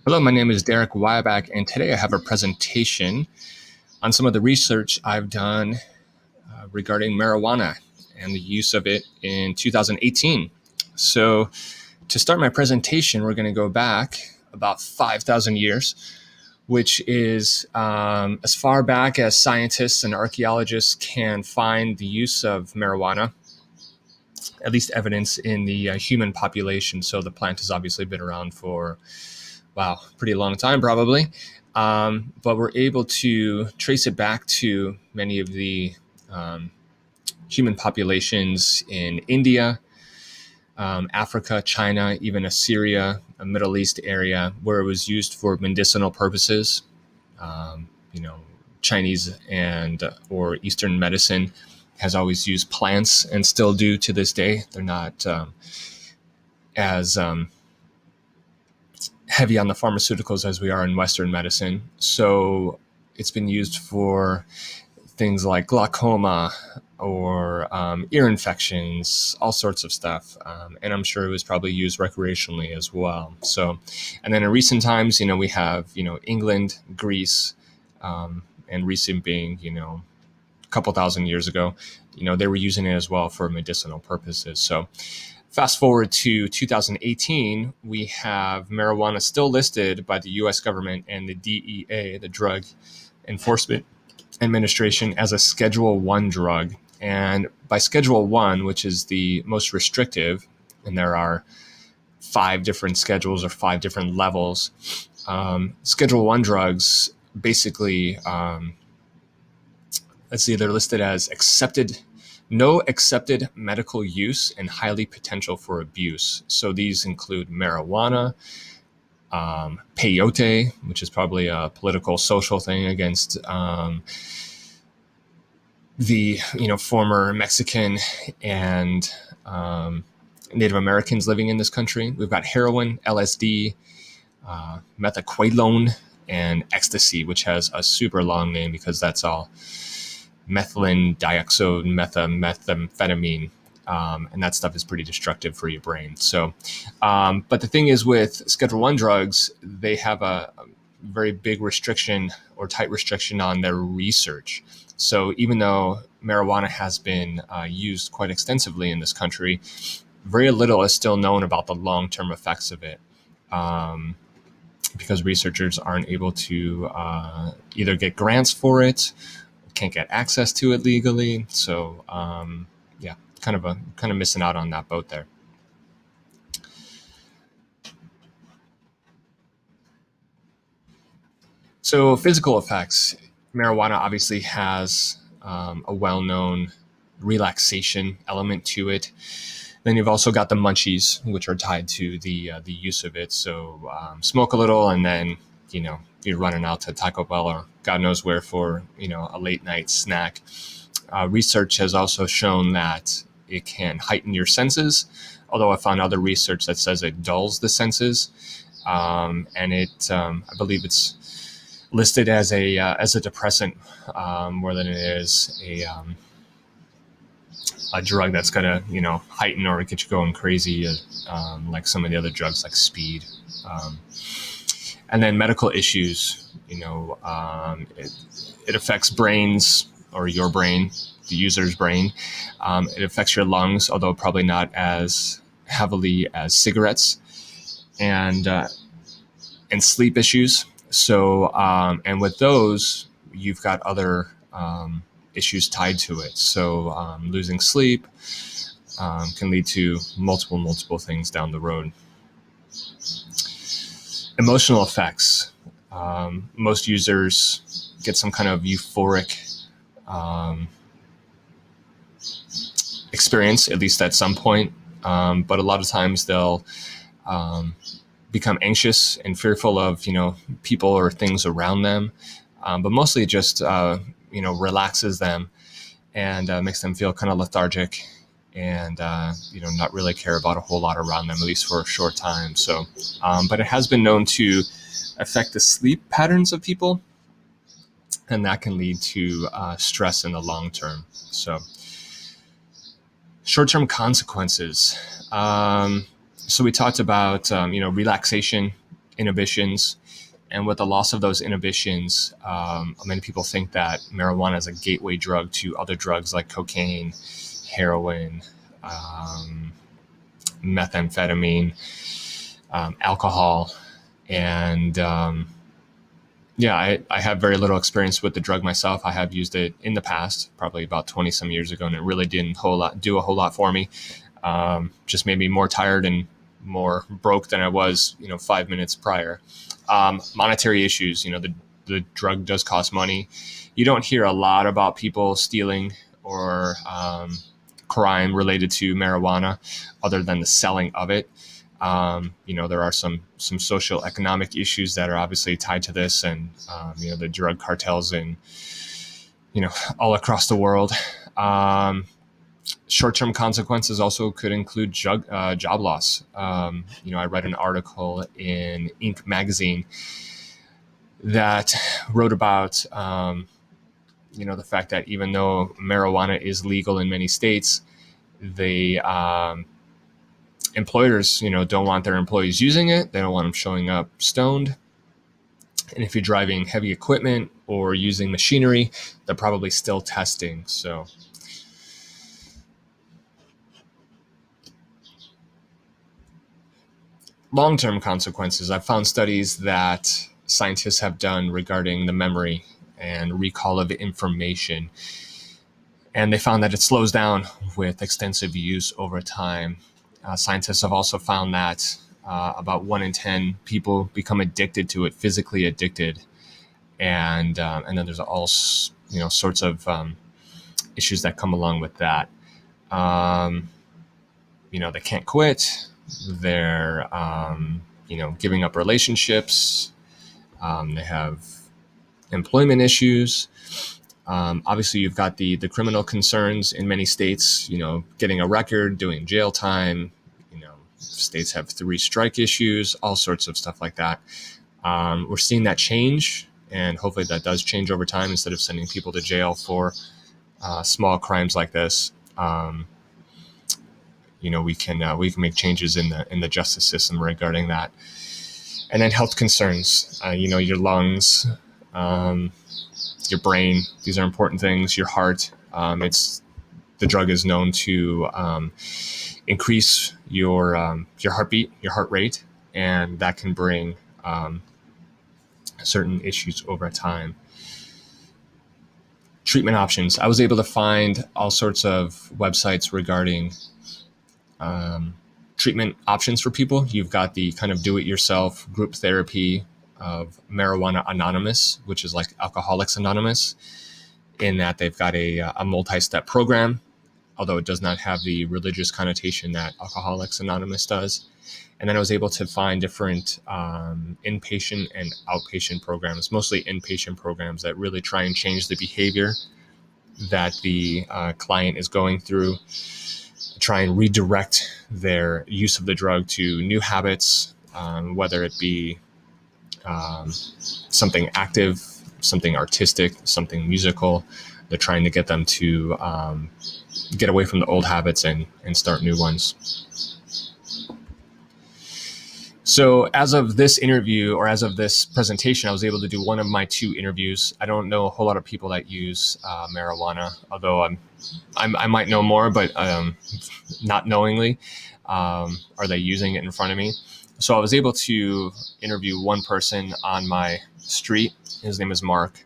Hello, my name is Derek Wyback, and today I have a presentation on some of the research I've done regarding marijuana and the use of it in 2018. So, to start my presentation, we're going to go back about 5,000 years, which is as far back as scientists and archaeologists can find the use of marijuana, at least evidence in the human population. So, the plant has obviously been around for wow, pretty long time probably. But we're able to trace it back to many of the human populations in India, Africa, China, even Assyria, a Middle East area where it was used for medicinal purposes. Um, you know, Chinese and or Eastern medicine has always used plants and still do to this day. They're not as heavy on the pharmaceuticals as we are in Western medicine. So it's been used for things like glaucoma or ear infections, all sorts of stuff. And I'm sure it was probably used recreationally as well. So, and then in recent times, we have, England, Greece, and recent being, a couple thousand years ago, they were using it as well for medicinal purposes. So fast forward to 2018, we have marijuana still listed by the US government and the DEA, the Drug Enforcement Administration, as a Schedule 1 drug. And by Schedule 1, which is the most restrictive, and there are 5 different schedules or 5 different levels, Schedule 1 drugs basically, they're listed as no accepted medical use and highly potential for abuse. So these include marijuana, peyote, which is probably a political social thing against the former Mexican and Native Americans living in this country. We've got heroin, LSD, methaqualone, and ecstasy, which has a super long name because that's all methylene dioxide methamphetamine, and that stuff is pretty destructive for your brain. So, but the thing is with Schedule 1 drugs, they have a very big restriction or tight restriction on their research. So even though marijuana has been used quite extensively in this country, very little is still known about the long-term effects of it, because researchers aren't able to either get grants for it, can't get access to it legally. So kind of missing out on that boat there. So physical effects, marijuana obviously has a well-known relaxation element to it. Then you've also got the munchies, which are tied to the use of it. So smoke a little, and then you're running out to Taco Bell or God knows where for a late night snack. Research has also shown that it can heighten your senses, although I found other research that says it dulls the senses, and it I believe it's listed as a depressant more than it is a drug that's going to heighten or get you going crazy, like some of the other drugs like speed. And then medical issues, it affects brains, or your brain, the user's brain. It affects your lungs, although probably not as heavily as cigarettes, and sleep issues. So, and with those, you've got other issues tied to it. So losing sleep can lead to multiple things down the road. Emotional effects. Most users get some kind of euphoric experience, at least at some point. But a lot of times they'll become anxious and fearful of, people or things around them. But mostly just, relaxes them and makes them feel kind of lethargic and, not really care about a whole lot around them, at least for a short time. So, but it has been known to affect the sleep patterns of people, and that can lead to stress in the long term. So, short-term consequences. So we talked about, relaxation inhibitions. And with the loss of those inhibitions, many people think that marijuana is a gateway drug to other drugs like cocaine, heroin, methamphetamine, alcohol. And I have very little experience with the drug myself. I have used it in the past, probably about 20 some years ago, and it really didn't do a whole lot for me. Just made me more tired and more broke than I was, 5 minutes prior. Monetary issues, the drug does cost money. You don't hear a lot about people stealing or crime related to marijuana other than the selling of it. There are some social economic issues that are obviously tied to this, and the drug cartels in all across the world. Short-term consequences also could include job loss. I read an article in Inc. magazine that wrote about the fact that even though marijuana is legal in many states, the employers, don't want their employees using it. They don't want them showing up stoned. And if you're driving heavy equipment or using machinery, they're probably still testing. So long-term consequences. I've found studies that scientists have done regarding the memory and recall of information. And they found that it slows down with extensive use over time. Scientists have also found that about 1 in 10 people become addicted to it, physically addicted, and then there's all sorts of issues that come along with that. They can't quit. They're giving up relationships. They have employment issues. Obviously, you've got the criminal concerns in many states. Getting a record, doing jail time. States have 3 strike issues, all sorts of stuff like that. We're seeing that change, and hopefully that does change over time. Instead of sending people to jail for small crimes like this, we can make changes in the justice system regarding that. And then health concerns, your lungs, your brain. These are important things. Your heart. The drug is known to increase your heartbeat, your heart rate, and that can bring certain issues over time. Treatment options. I was able to find all sorts of websites regarding treatment options for people. You've got the kind of do-it-yourself group therapy of Marijuana Anonymous, which is like Alcoholics Anonymous, in that they've got a multi-step program, although it does not have the religious connotation that Alcoholics Anonymous does. And then I was able to find different inpatient and outpatient programs, mostly inpatient programs that really try and change the behavior that the client is going through, try and redirect their use of the drug to new habits, whether it be something active, something artistic, something musical. They're trying to get them to get away from the old habits and start new ones. So as of this interview, or as of this presentation, I was able to do one of my 2 interviews. I don't know a whole lot of people that use marijuana, although I might know more, but not knowingly, are they using it in front of me? So I was able to interview one person on my street. His name is Mark.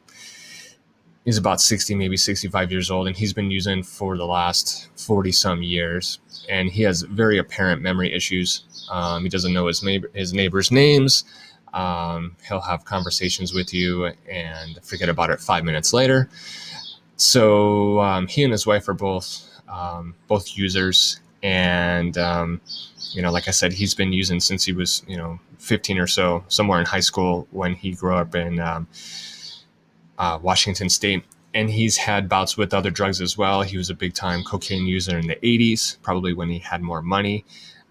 He's about 60, maybe 65 years old, and he's been using for the last 40 some years. And he has very apparent memory issues. He doesn't know his neighbors' names. He'll have conversations with you and forget about it 5 minutes later. So he and his wife are both users. And, like I said, he's been using since he was, 15 or so, somewhere in high school when he grew up in Washington State. And he's had bouts with other drugs as well. He was a big time cocaine user in the 80s, probably when he had more money.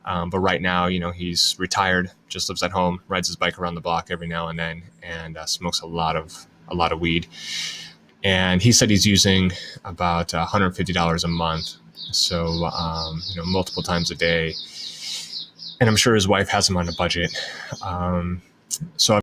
But right now, he's retired, just lives at home, rides his bike around the block every now and then, and smokes a lot of weed. And he said he's using about $150 a month. So, multiple times a day. And I'm sure his wife has him on a budget. So